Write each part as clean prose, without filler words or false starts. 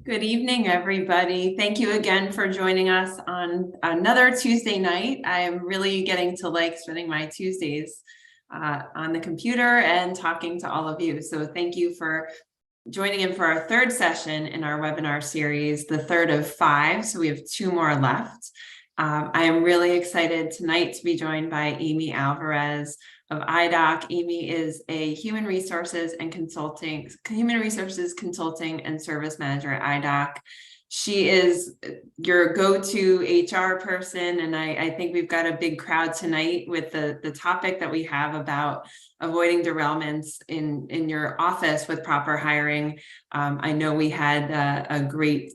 Good evening, everybody. Thank you again for joining us on another Tuesday night. I am really getting to like spending my Tuesdays on the computer and talking to all of you. So thank you for joining in for our third session in our webinar series, the third of 5. So we have 2 more left. I am really excited tonight to be joined by Amy Alvarez of IDOC. Amy is a human resources consulting and service manager at IDOC. She is your go-to HR person, and I think we've got a big crowd tonight with the topic that we have about avoiding derailments in your office with proper hiring. I know we had a great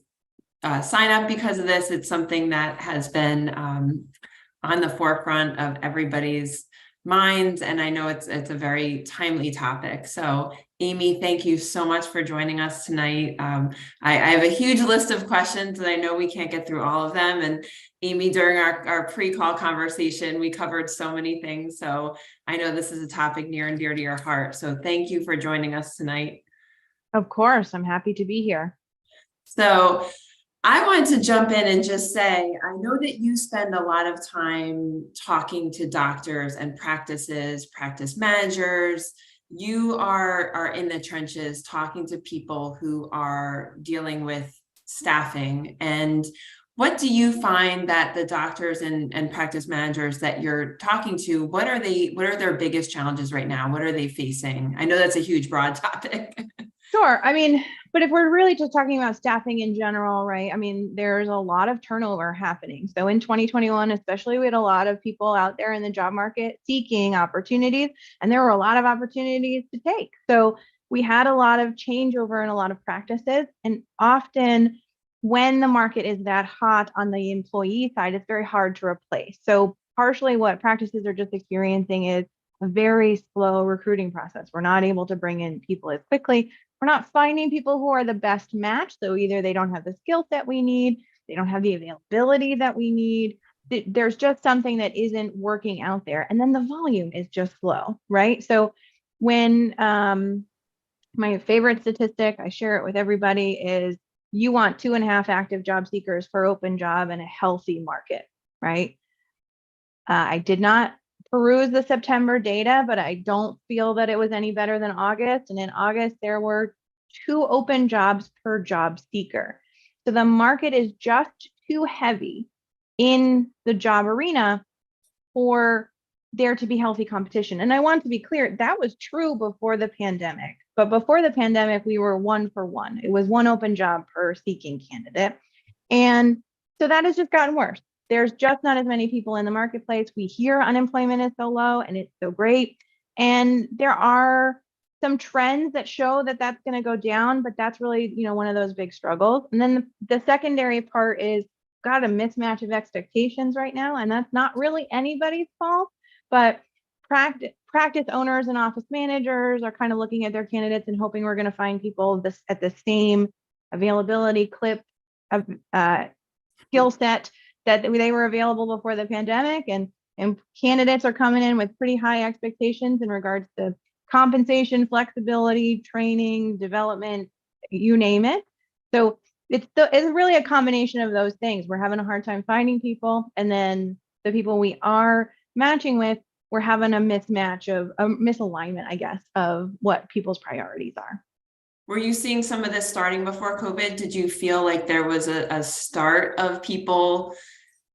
sign up because of this. It's something that has been on the forefront of everybody's minds, and I know it's a very timely topic. So Amy, thank you so much for joining us tonight. I have a huge list of questions and I know we can't get through all of them. And Amy, during our pre-call conversation, we covered so many things. So I know this is a topic near and dear to your heart. So thank you for joining us tonight. Of course, I'm happy to be here. So I wanted to jump in and just say, I know that you spend a lot of time talking to doctors and practice managers. You are in the trenches talking to people who are dealing with staffing. And what do you find that the doctors and practice managers that you're talking to, what are their biggest challenges right now? What are they facing? I know that's a huge, broad topic. Sure. But if we're really just talking about staffing in general, right? There's a lot of turnover happening. So in 2021, especially, we had a lot of people out there in the job market seeking opportunities, and there were a lot of opportunities to take. So we had a lot of changeover in a lot of practices. And often when the market is that hot on the employee side, it's very hard to replace. So partially what practices are just experiencing is a very slow recruiting process. We're not able to bring in people as quickly. We're not finding people who are the best match. So either they don't have the skill set we need, they don't have the availability that we need. There's just something that isn't working out there. And then the volume is just slow, right? So when my favorite statistic, I share it with everybody, is you want 2.5 active job seekers per open job in a healthy market, right? I did not peruse the September data, but I don't feel that it was any better than August. And in August, there were 2 open jobs per job seeker. So the market is just too heavy in the job arena for there to be healthy competition. And I want to be clear, that was true before the pandemic. But before the pandemic, we were 1 for 1. It was 1 open job per seeking candidate. And so that has just gotten worse. There's just not as many people in the marketplace. We hear unemployment is so low and it's so great. And there are some trends that show that that's going to go down, but that's really, one of those big struggles. And then the secondary part is got a mismatch of expectations right now. And that's not really anybody's fault, but practice owners and office managers are kind of looking at their candidates and hoping we're going to find people at the same availability clip of skill set that they were available before the pandemic, and candidates are coming in with pretty high expectations in regards to compensation, flexibility, training, development, you name it. So it's really a combination of those things. We're having a hard time finding people, and then the people we are matching with, we're having a mismatch of a misalignment, I guess, of what people's priorities are. Were you seeing some of this starting before COVID? Did you feel like there was a start of people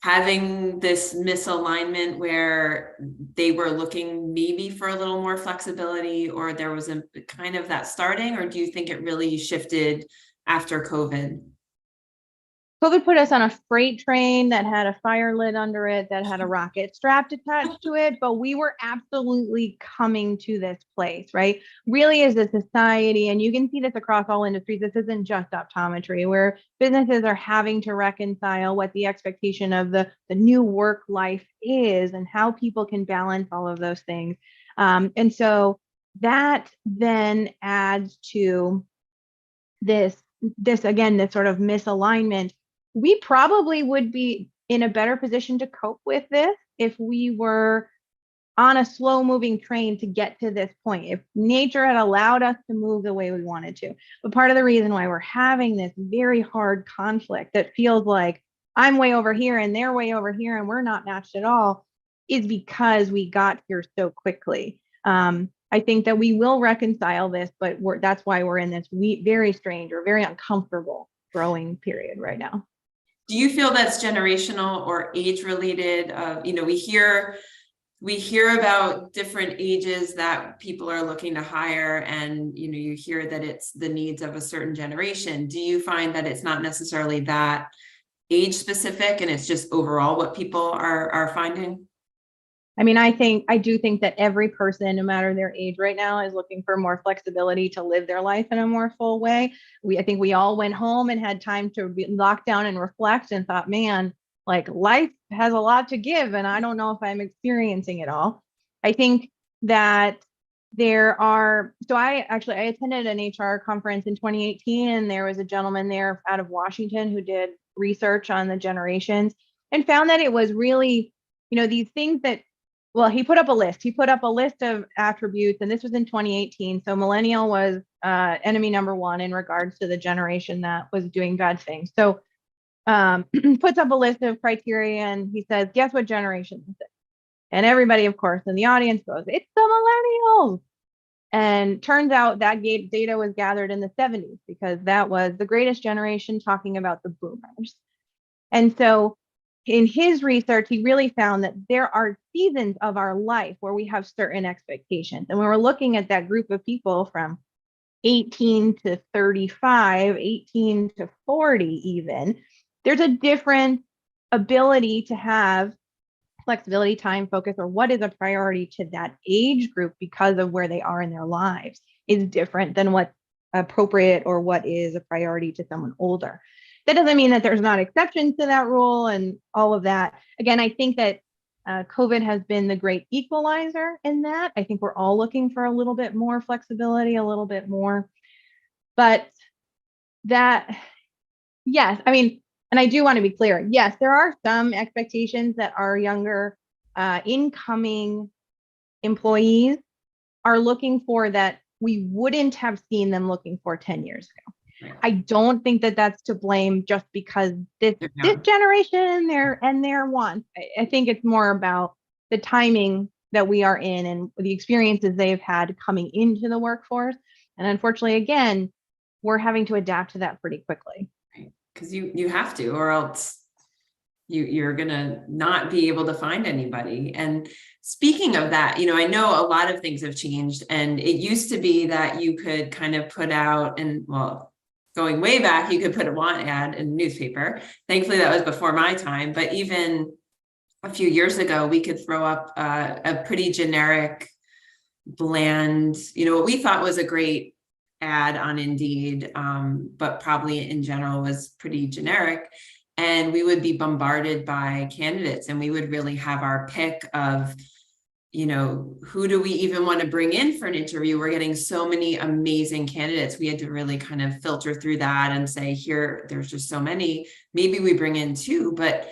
having this misalignment where they were looking maybe for a little more flexibility, or there was a kind of that starting, or do you think it really shifted after COVID? COVID put us on a freight train that had a fire lit under it, that had a rocket strapped attached to it, but we were absolutely coming to this place, right? Really, as a society, and you can see this across all industries, this isn't just optometry, where businesses are having to reconcile what the expectation of the new work life is and how people can balance all of those things. And so that then adds to this again, this sort of misalignment. We probably would be in a better position to cope with this if we were on a slow moving train to get to this point. If nature had allowed us to move the way we wanted to. But part of the reason why we're having this very hard conflict that feels like I'm way over here and they're way over here and we're not matched at all is because we got here so quickly. I think that we will reconcile this, but that's why we're in this very strange or very uncomfortable growing period right now. Do you feel that's generational or age related? We hear about different ages that people are looking to hire, and you hear that it's the needs of a certain generation. Do you find that it's not necessarily that age specific and it's just overall what people are finding? I mean, I do think that every person, no matter their age right now, is looking for more flexibility to live their life in a more full way. I think we all went home and had time to lock down and reflect and thought, man, like life has a lot to give, and I don't know if I'm experiencing it all. I think that I attended an HR conference in 2018, and there was a gentleman there out of Washington who did research on the generations and found that it was really, these things that, well, he put up a list. He put up a list of attributes, and this was in 2018. So millennial was enemy number one in regards to the generation that was doing bad things. So puts up a list of criteria, and he says, guess what generation is it? And everybody, of course, in the audience goes, it's the millennials. And turns out that data was gathered in the 70s because that was the greatest generation, talking about the boomers. And so in his research, he really found that there are seasons of our life where we have certain expectations. And when we're looking at that group of people from 18 to 35, 18 to 40 even, there's a different ability to have flexibility, time, focus, or what is a priority to that age group because of where they are in their lives is different than what's appropriate or what is a priority to someone older. That doesn't mean that there's not exceptions to that rule and all of that. Again, I think that COVID has been the great equalizer in that. I think we're all looking for a little bit more flexibility, a little bit more. But that, yes, I mean, and I do want to be clear. Yes, there are some expectations that our younger incoming employees are looking for that we wouldn't have seen them looking for 10 years ago. I don't think that that's to blame just because this generation and their wants. I think it's more about the timing that we are in and the experiences they've had coming into the workforce. And unfortunately, again, we're having to adapt to that pretty quickly. Because you have to, or else you're gonna not be able to find anybody. And speaking of that, I know a lot of things have changed, and it used to be that you could kind of put out, and well, going way back, you could put a want ad in a newspaper. Thankfully, that was before my time, but even a few years ago, we could throw up a pretty generic, bland, what we thought was a great ad on Indeed, but probably in general was pretty generic. And we would be bombarded by candidates, and we would really have our pick of, who do we even want to bring in for an interview? We're getting so many amazing candidates. We had to really kind of filter through that and say, here, there's just so many, maybe we bring in two, but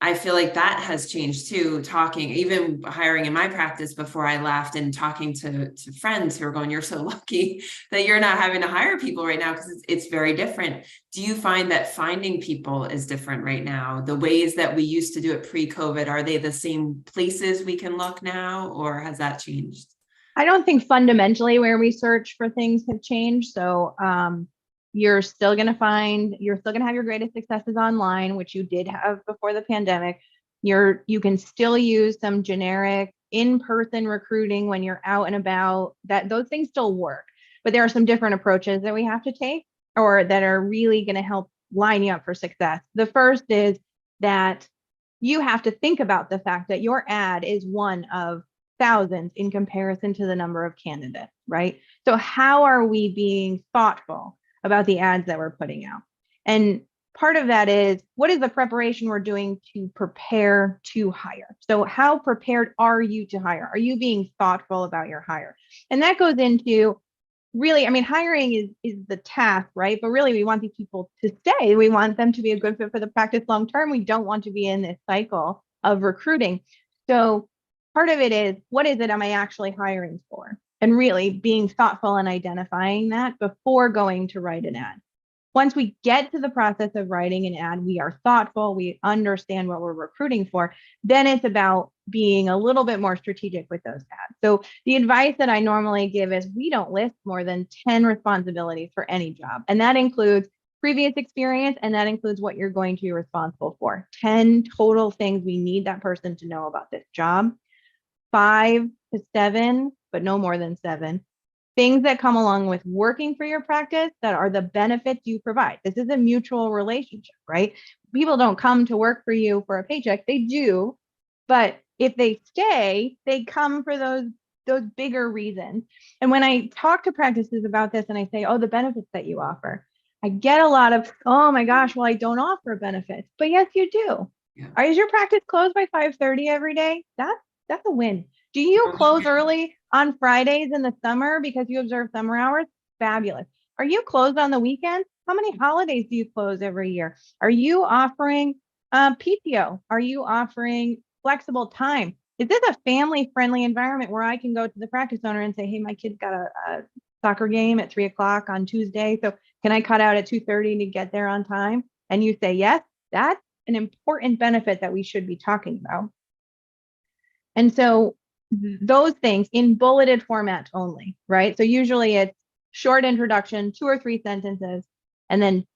I feel like that has changed too, even hiring in my practice before I left and talking to friends who are going, you're so lucky that you're not having to hire people right now because it's very different. Do you find that finding people is different right now? The ways that we used to do it pre-COVID, are they the same places we can look now, or has that changed? I don't think fundamentally where we search for things have changed. So you're still going to have your greatest successes online, which you did have before the pandemic. You can still use some generic in-person recruiting when you're out and about. Those things still work, but there are some different approaches that we have to take, or that are really going to help line you up for success. The first is that you have to think about the fact that your ad is one of thousands in comparison to the number of candidates, right? So how are we being thoughtful about the ads that we're putting out? And part of that is, what is the preparation we're doing to prepare to hire? So how prepared are you to hire? Are you being thoughtful about your hire? And that goes into really, hiring is the task, right? But really, we want these people to stay. We want them to be a good fit for the practice long term. We don't want to be in this cycle of recruiting. So part of it is, what is it am I actually hiring for? And really being thoughtful and identifying that before going to write an ad. Once we get to the process of writing an ad, we are thoughtful, we understand what we're recruiting for, then it's about being a little bit more strategic with those ads. So the advice that I normally give is we don't list more than 10 responsibilities for any job. And that includes previous experience, and that includes what you're going to be responsible for. 10 total things we need that person to know about this job. 5 to 7, but no more than 7 things that come along with working for your practice that are the benefits you provide. This is a mutual relationship, right? People don't come to work for you for a paycheck. They do, but if they stay, they come for those bigger reasons. And when I talk to practices about this and I say, oh, the benefits that you offer, I get a lot of, oh my gosh, well, I don't offer benefits. But yes, you do. Yeah. Is your practice closed by 5:30 every day? That's a win. Do you close early on Fridays in the summer because you observe summer hours? Fabulous. Are you closed on the weekends? How many holidays do you close every year? Are you offering PTO? Are you offering flexible time? Is this a family-friendly environment where I can go to the practice owner and say, hey, my kid's got a soccer game at 3:00 on Tuesday, so can I cut out at 2:30 to get there on time? And you say yes, that's an important benefit that we should be talking about. And so those things in bulleted format only, right? So usually it's short introduction, 2 or 3 sentences, and then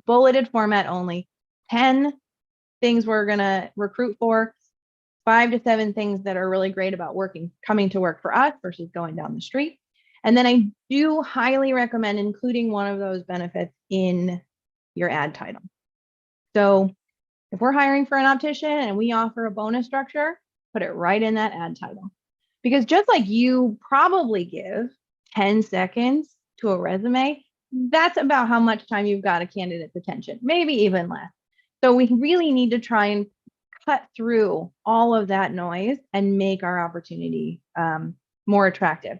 bulleted format only, 10 things we're going to recruit for, 5 to 7 things that are really great about coming to work for us versus going down the street. And then I do highly recommend including one of those benefits in your ad title. So if we're hiring for an optician and we offer a bonus structure, put it right in that ad title. Because just like you probably give 10 seconds to a resume, that's about how much time you've got a candidate's attention, maybe even less. So we really need to try and cut through all of that noise and make our opportunity more attractive.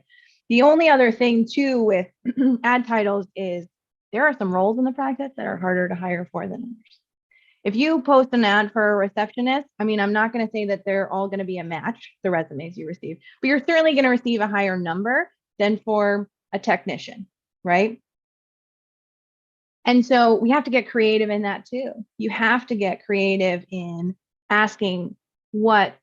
The only other thing too with ad titles is there are some roles in the practice that are harder to hire for than others. If you post an ad for a receptionist, I mean, I'm not going to say that they're all going to be a match, the resumes you receive, but you're certainly going to receive a higher number than for a technician, right? And so we have to get creative in that too. You have to get creative in asking what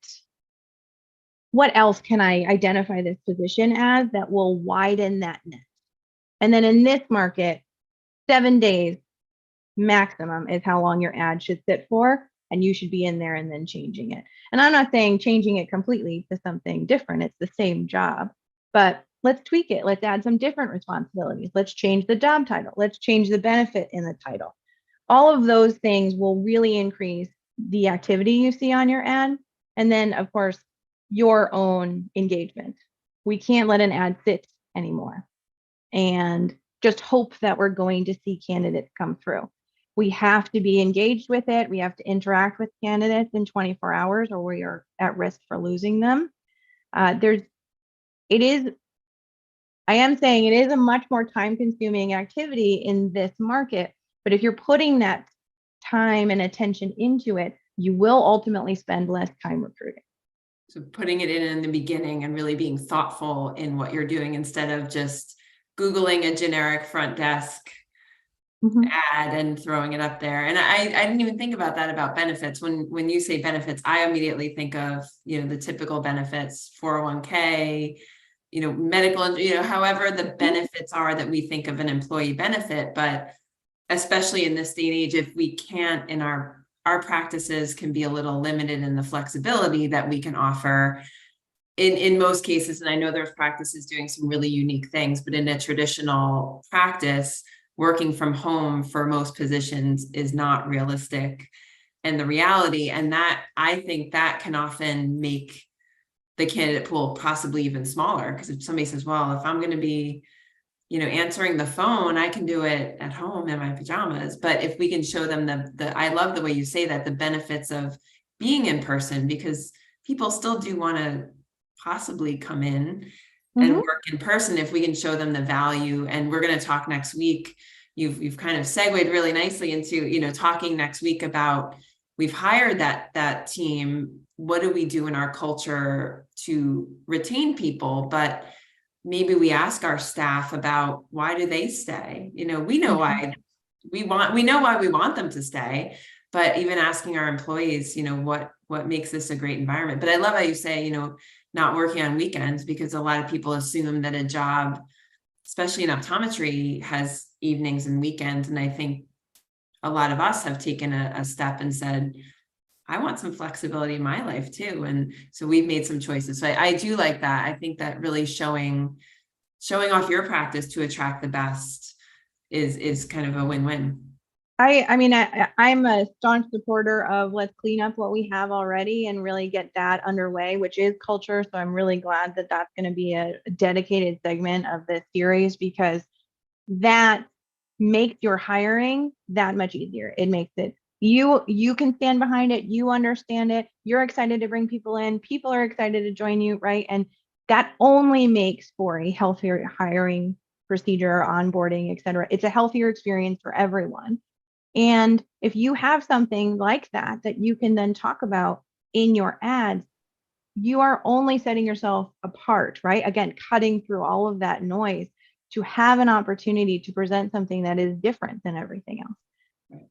else can I identify this position as that will widen that net? And then in this market, 7 days maximum is how long your ad should sit for, and you should be in there and then changing it. And I'm not saying changing it completely to something different. It's the same job, but let's tweak it. Let's add some different responsibilities. Let's change the job title. Let's change the benefit in the title. All of those things will really increase the activity you see on your ad. And then, of course, your own engagement. We can't let an ad sit anymore and just hope that we're going to see candidates come through. We have to be engaged with it. We have to interact with candidates in 24 hours or we are at risk for losing them. I am saying it is a much more time-consuming activity in this market, but if you're putting that time and attention into it, you will ultimately spend less time recruiting. So putting it in the beginning and really being thoughtful in what you're doing instead of just Googling a generic front desk ad and throwing it up there. And I didn't even think about that about benefits. When you say benefits, I immediately think of, the typical benefits, 401k, medical, however the benefits are that we think of an employee benefit. But especially in this day and age, if we can't, in our practices can be a little limited in the flexibility that we can offer in most cases. And I know there's practices doing some really unique things, but in a traditional practice, working from home for most positions is not realistic and the reality. And that, I think that can often make the candidate pool possibly even smaller. Because if somebody says, well, if I'm going to be, answering the phone, I can do it at home in my pajamas. But if we can show them I love the way you say that, the benefits of being in person, because people still do want to possibly come in and work in person if we can show them the value. And we're going to talk next week. You've kind of segued really nicely into, talking next week about, we've hired that team. What do we do in our culture to retain people, but maybe we ask our staff about why do they stay? We know why we know why we want them to stay, but even asking our employees, what makes this a great environment. But I love how you say, not working on weekends, because a lot of people assume that a job, especially in optometry, has evenings and weekends. And I think a lot of us have taken a step and said, I want some flexibility in my life too. And so we've made some choices. So I do like that. I think that really showing off your practice to attract the best is kind of a win-win. I'm a staunch supporter of let's clean up what we have already and really get that underway, which is culture. So I'm really glad that that's going to be a dedicated segment of this series, because that makes your hiring that much easier. It makes it, you can stand behind it, you understand it, you're excited to bring people in, people are excited to join you, right? And that only makes for a healthier hiring procedure, onboarding, et cetera. It's a healthier experience for everyone. And if you have something like that you can then talk about in your ads, you are only setting yourself apart, right? Again, cutting through all of that noise to have an opportunity to present something that is different than everything else. Right.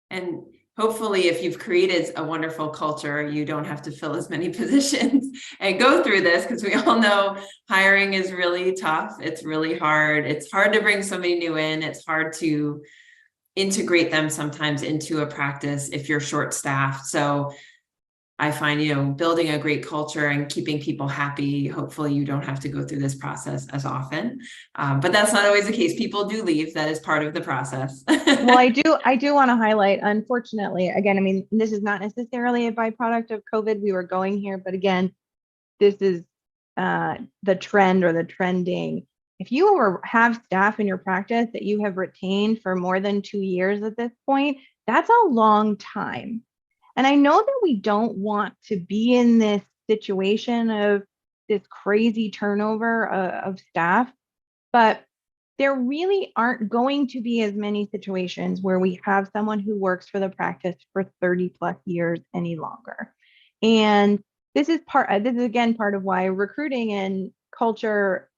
And hopefully, if you've created a wonderful culture, you don't have to fill as many positions and go through this, because we all know hiring is really tough. It's really hard. It's hard to bring somebody new in. It's hard to integrate them sometimes into a practice if you're short-staffed. So I find, building a great culture and keeping people happy, hopefully you don't have to go through this process as often. But that's not always the case. People do leave. That is part of the process. Well, I do want to highlight, unfortunately, again, this is not necessarily a byproduct of COVID. We were going here, but again, this is the trend or the trending. If you have staff in your practice that you have retained for more than 2 years at this point, that's a long time. And I know that we don't want to be in this situation of this crazy turnover of staff, but there really aren't going to be as many situations where we have someone who works for the practice for 30 plus years any longer. And this is again part of why recruiting and culture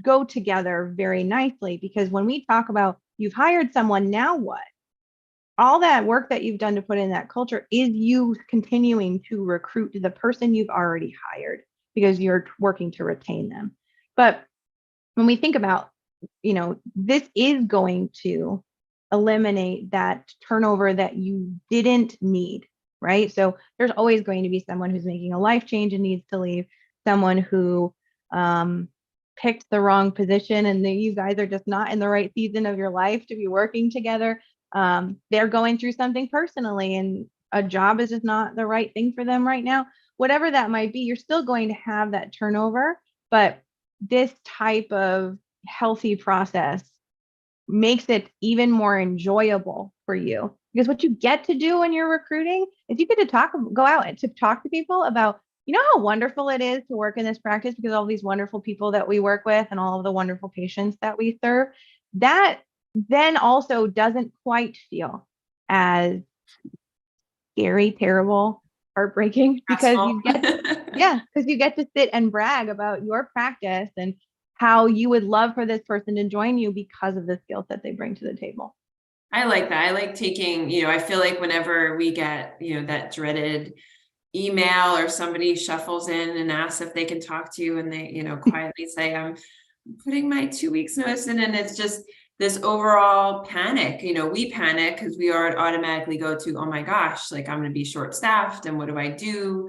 go together very nicely, because when we talk about you've hired someone, now what? All that work that you've done to put in that culture is you continuing to recruit the person you've already hired, because you're working to retain them. But when we think about, this is going to eliminate that turnover that you didn't need, right? So there's always going to be someone who's making a life change and needs to leave, someone who picked the wrong position and you guys are just not in the right season of your life to be working together. They're going through something personally and a job is just not the right thing for them right now. Whatever that might be, you're still going to have that turnover, but this type of healthy process makes it even more enjoyable for you, because what you get to do when you're recruiting is you get to go out and to talk to people about, how wonderful it is to work in this practice, because all these wonderful people that we work with and all of the wonderful patients that we serve, that then also doesn't quite feel as scary, terrible, heartbreaking, because you get to sit and brag about your practice and how you would love for this person to join you because of the skills that they bring to the table. I like that. I like taking, I feel like whenever we get, that dreaded email or somebody shuffles in and asks if they can talk to you and they, quietly say, I'm putting my 2 weeks notice in, and it's just this overall panic. We panic because we are automatically go to, oh my gosh, like I'm going to be short staffed and what do I do?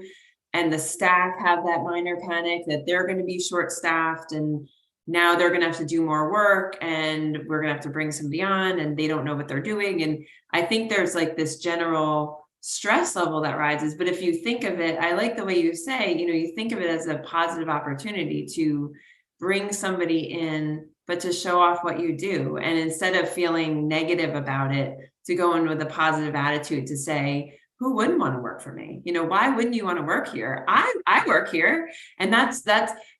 And the staff have that minor panic that they're going to be short staffed and now they're going to have to do more work and we're going to have to bring somebody on and they don't know what they're doing. And I think there's like this general stress level that rises. But if you think of it, I like the way you say, you think of it as a positive opportunity to bring somebody in, but to show off what you do. And instead of feeling negative about it, to go in with a positive attitude to say, who wouldn't want to work for me? Why wouldn't you want to work here? I work here. And that's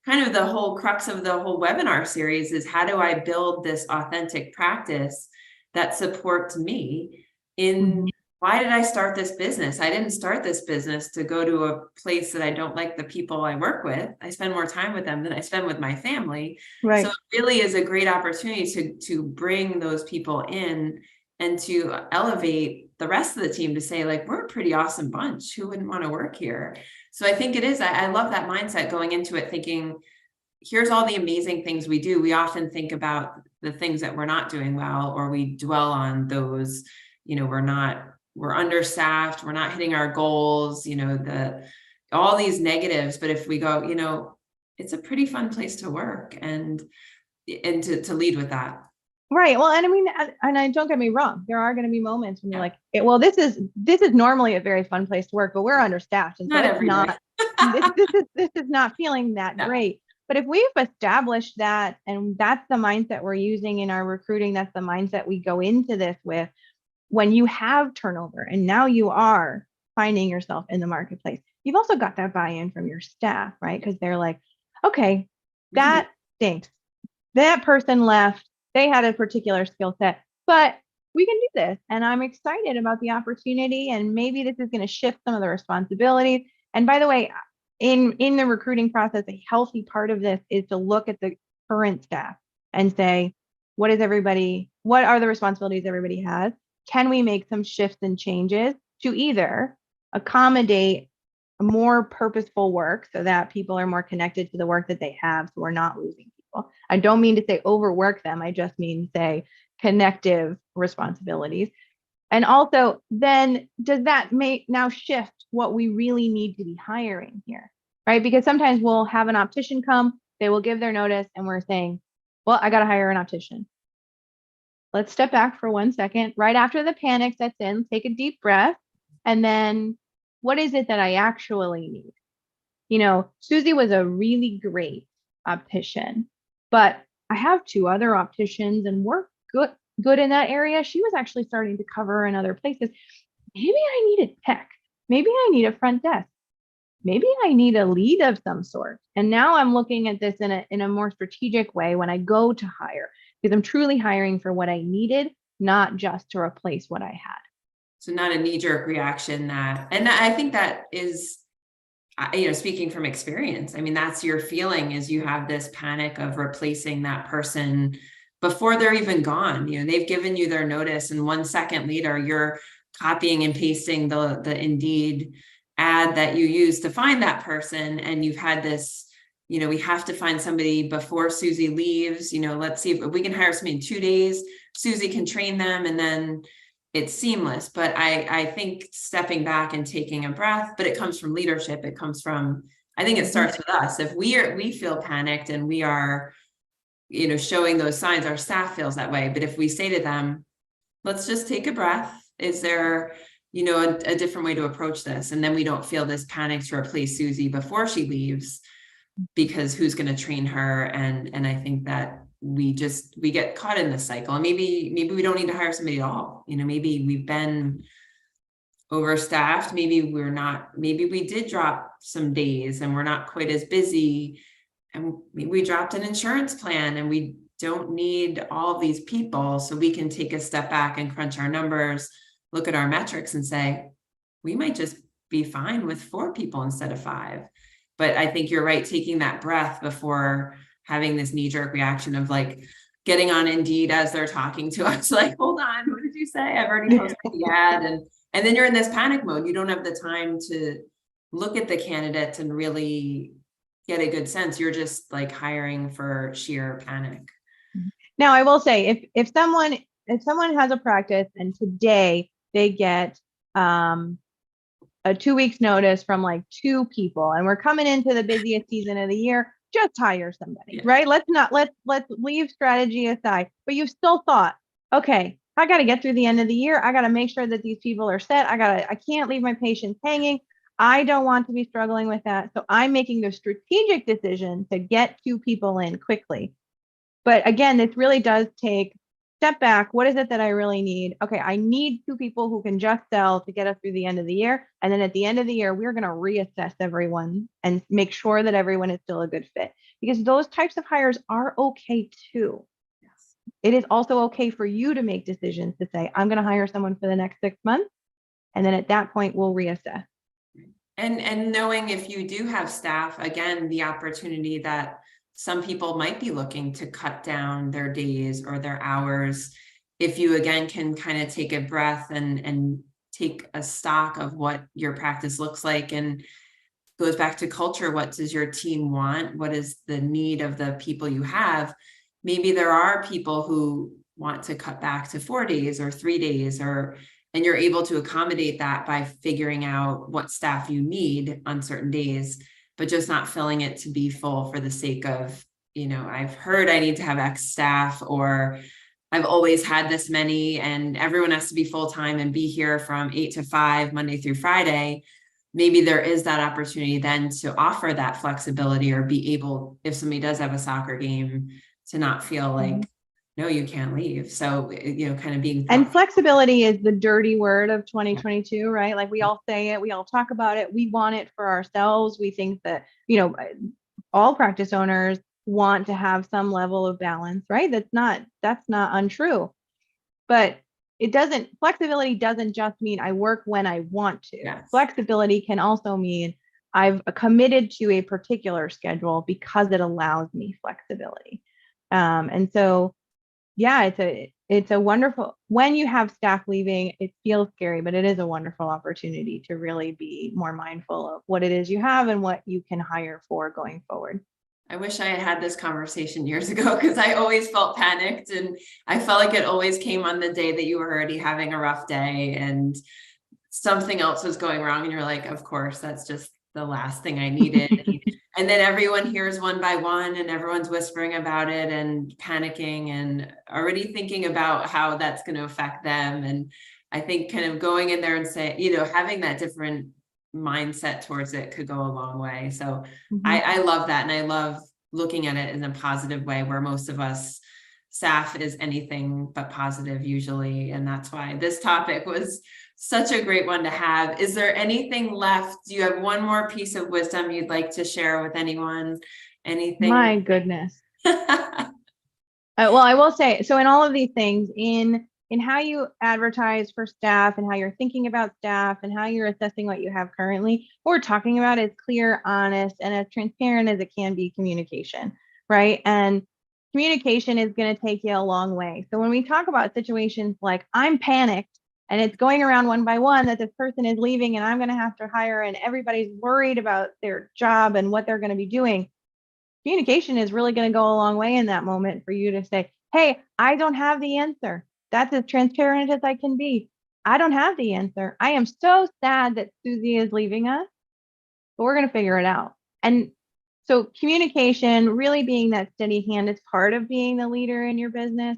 kind of the whole crux of the whole webinar series is how do I build this authentic practice that supports me in why did I start this business? I didn't start this business to go to a place that I don't like the people I work with. I spend more time with them than I spend with my family. So Right. it really is a great opportunity to bring those people in and to elevate the rest of the team to say, like, we're a pretty awesome bunch. Who wouldn't want to work here? So I think it is, I love that mindset going into it, thinking, here's all the amazing things we do. We often think about the things that we're not doing well, or we dwell on those, we're understaffed, we're not hitting our goals, all these negatives. But if we go, it's a pretty fun place to work, and to lead with that. Right. Well, and I mean, and I don't get me wrong, there are going to be moments when you're like, well, this is normally a very fun place to work, but we're understaffed, and so Not it's every not. day. This is not feeling that Yeah. great. But if we've established that, and that's the mindset we're using in our recruiting, that's the mindset we go into this with. When you have turnover, and now you are finding yourself in the marketplace, you've also got that buy-in from your staff, right? Because they're like, okay, We can do that stinks. That person left. They had a particular skill set, but we can do this. And I'm excited about the opportunity. And maybe this is going to shift some of the responsibilities. And by the way, in the recruiting process, a healthy part of this is to look at the current staff and say, what are the responsibilities everybody has? Can we make some shifts and changes to either accommodate more purposeful work so that people are more connected to the work that they have, so we're not losing people? I don't mean to say overwork them. I just mean say connective responsibilities. And also, then does that now shift what we really need to be hiring here, right? Because sometimes we'll have an optician come, they will give their notice, and we're saying, well, I got to hire an optician. Let's step back for 1 second. Right after the panic sets in, take a deep breath. And then what is it that I actually need? Susie was a really great optician, but I have 2 other opticians and we're good in that area. She was actually starting to cover in other places. Maybe I need a tech. Maybe I need a front desk. Maybe I need a lead of some sort. And now I'm looking at this in a more strategic way when I go to hire, because I'm truly hiring for what I needed, not just to replace what I had. So not a knee-jerk reaction and I think that is, speaking from experience, I mean, that's your feeling, is you have this panic of replacing that person before they're even gone. They've given you their notice, and 1 second later, you're copying and pasting the Indeed ad that you use to find that person. And you've had this, we have to find somebody before Susie leaves. Let's see if we can hire somebody in 2 days. Susie can train them, and then it's seamless. But I think stepping back and taking a breath, but it comes from leadership. It comes from, I think it starts with us. If we feel panicked and we are, showing those signs, our staff feels that way. But if we say to them, let's just take a breath. Is there, a different way to approach this? And then we don't feel this panic to replace Susie before she leaves, because who's going to train her? And I think that we get caught in this cycle, and maybe we don't need to hire somebody at all. Maybe we've been overstaffed. Maybe we did drop some days and we're not quite as busy, and maybe we dropped an insurance plan and we don't need all of these people. So we can take a step back and crunch our numbers, look at our metrics, and say, we might just be fine with 4 people instead of 5. But I think you're right, taking that breath before having this knee-jerk reaction of like getting on Indeed as they're talking to us, like, hold on, what did you say? I've already posted the ad. And then you're in this panic mode. You don't have the time to look at the candidates and really get a good sense. You're just like hiring for sheer panic. Now, I will say, if someone has a practice and today they get a 2 weeks notice from like 2 people, and we're coming into the busiest season of the year, just hire somebody, right? Let's leave strategy aside. But you've still thought, okay, I got to get through the end of the year. I got to make sure that these people are set. I can't leave my patients hanging. I don't want to be struggling with that. So I'm making the strategic decision to get 2 people in quickly. But again, this really does take step back. What is it that I really need? Okay, I need 2 people who can just sell to get us through the end of the year. And then at the end of the year, we're going to reassess everyone and make sure that everyone is still a good fit, because those types of hires are okay too. Yes. It is also okay for you to make decisions to say, I'm going to hire someone for the next 6 months. And then at that point, we'll reassess. And knowing if you do have staff, again, the opportunity that some people might be looking to cut down their days or their hours, if you again can kind of take a breath and take a stock of what your practice looks like, and goes back to culture. What does your team want? What is the need of the people you have? Maybe there are people who want to cut back to 4 days or 3 days, and you're able to accommodate that by figuring out what staff you need on certain days, but just not filling it to be full for the sake of, I've heard I need to have X staff, or I've always had this many and everyone has to be full-time and be here from 8 to 5, Monday through Friday. Maybe there is that opportunity then to offer that flexibility, or be able, if somebody does have a soccer game, to not feel like, no, you can't leave. So, kind of being and flexibility is the dirty word of 2022, right? Like we all say it, we all talk about it. We want it for ourselves. We think that, all practice owners want to have some level of balance, right? That's not untrue. But flexibility doesn't just mean I work when I want to. Yes. Flexibility can also mean I've committed to a particular schedule because it allows me flexibility. And so, yeah, it's a wonderful, when you have staff leaving, it feels scary, but it is a wonderful opportunity to really be more mindful of what it is you have and what you can hire for going forward. I wish I had had this conversation years ago, because I always felt panicked, and I felt like it always came on the day that you were already having a rough day and something else was going wrong. And you're like, of course, that's just the last thing I needed. And then everyone hears one by one and everyone's whispering about it and panicking and already thinking about how that's going to affect them. And I think kind of going in there and having that different mindset towards it could go a long way. So I love that. And I love looking at it in a positive way, where most of us staff is anything but positive usually. And that's why this topic was such a great one to have. Is there anything left? Do you have one more piece of wisdom you'd like to share with anyone? Anything? My goodness. Well, I will say, so in all of these things, in how you advertise for staff and how you're thinking about staff and how you're assessing what you have currently, what we're talking about is clear, honest, and as transparent as it can be communication, right? And communication is going to take you a long way. So when we talk about situations like I'm panicked and it's going around one by one that this person is leaving and I'm going to have to hire, and everybody's worried about their job and what they're going to be doing, communication is really going to go a long way in that moment for you to say, hey, I don't have the answer. That's as transparent as I can be. I don't have the answer. I am so sad that Susie is leaving us, but we're going to figure it out. And so communication, really being that steady hand, is part of being the leader in your business.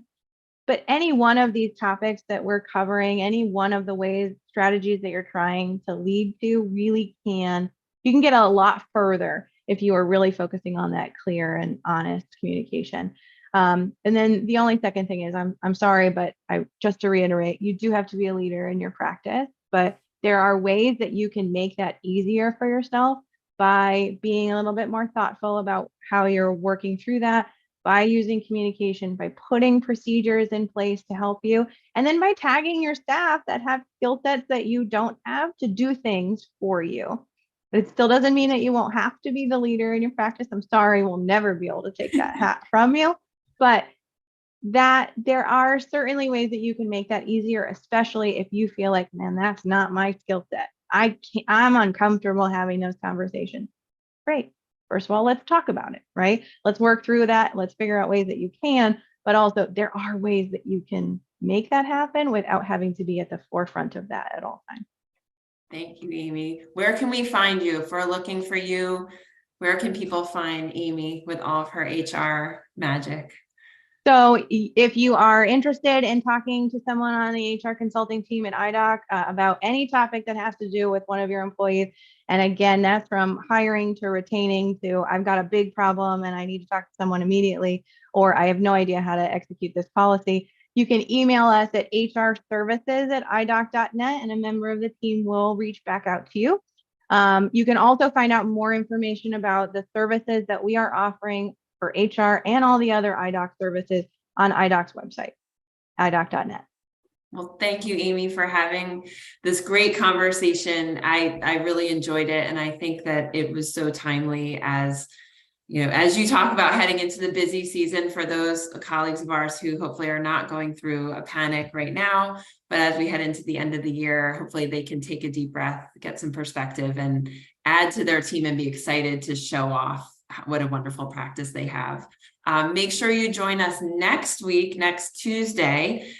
But any one of these topics that we're covering, any one of the strategies that you're trying to lead to, really you can get a lot further if you are really focusing on that clear and honest communication. And then the only second thing is, I'm sorry, but just to reiterate, you do have to be a leader in your practice, but there are ways that you can make that easier for yourself by being a little bit more thoughtful about how you're working through that, by using communication, by putting procedures in place to help you, and then by tagging your staff that have skill sets that you don't have to do things for you. But it still doesn't mean that you won't have to be the leader in your practice. I'm sorry, we'll never be able to take that hat from you. But that there are certainly ways that you can make that easier, especially if you feel like, man, that's not my skill set. I'm uncomfortable having those conversations. Great. First of all, let's talk about it, right? Let's work through that. Let's figure out ways that you can, but also there are ways that you can make that happen without having to be at the forefront of that at all times. Thank you, Amy. Where can we find you if we're looking for you? Where can people find Amy with all of her HR magic? So if you are interested in talking to someone on the HR consulting team at iDoc about any topic that has to do with one of your employees, and again, that's from hiring to retaining to I've got a big problem and I need to talk to someone immediately, or I have no idea how to execute this policy, you can email us at hrservices@idoc.net and a member of the team will reach back out to you. You can also find out more information about the services that we are offering for HR and all the other iDoc services on iDoc's website, idoc.net. Well, thank you, Amy, for having this great conversation. I really enjoyed it. And I think that it was so timely as, as you talk about heading into the busy season for those colleagues of ours who hopefully are not going through a panic right now, but as we head into the end of the year, hopefully they can take a deep breath, get some perspective, and add to their team and be excited to show off what a wonderful practice they have. Make sure you join us next week, next Tuesday,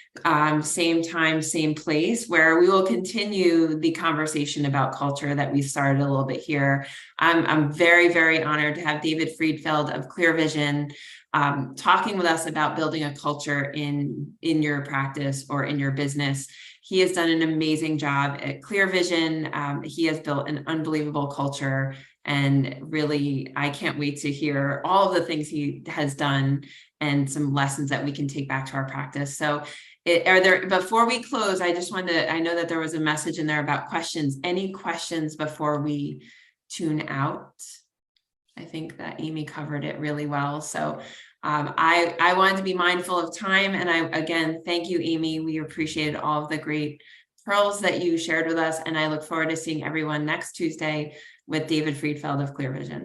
same time, same place, where we will continue the conversation about culture that we started a little bit here. I'm very, very honored to have David Friedfeld of Clear Vision talking with us about building a culture in your practice or in your business. He has done an amazing job at Clear Vision. He has built an unbelievable culture. And really, I can't wait to hear all of the things he has done and some lessons that we can take back to our practice. So before we close, I just wanted to, I know that there was a message in there about questions. Any questions before we tune out? I think that Amy covered it really well. So I wanted to be mindful of time. And again, thank you, Amy. We appreciated all of the great pearls that you shared with us. And I look forward to seeing everyone next Tuesday with David Friedfeld of Clear Vision.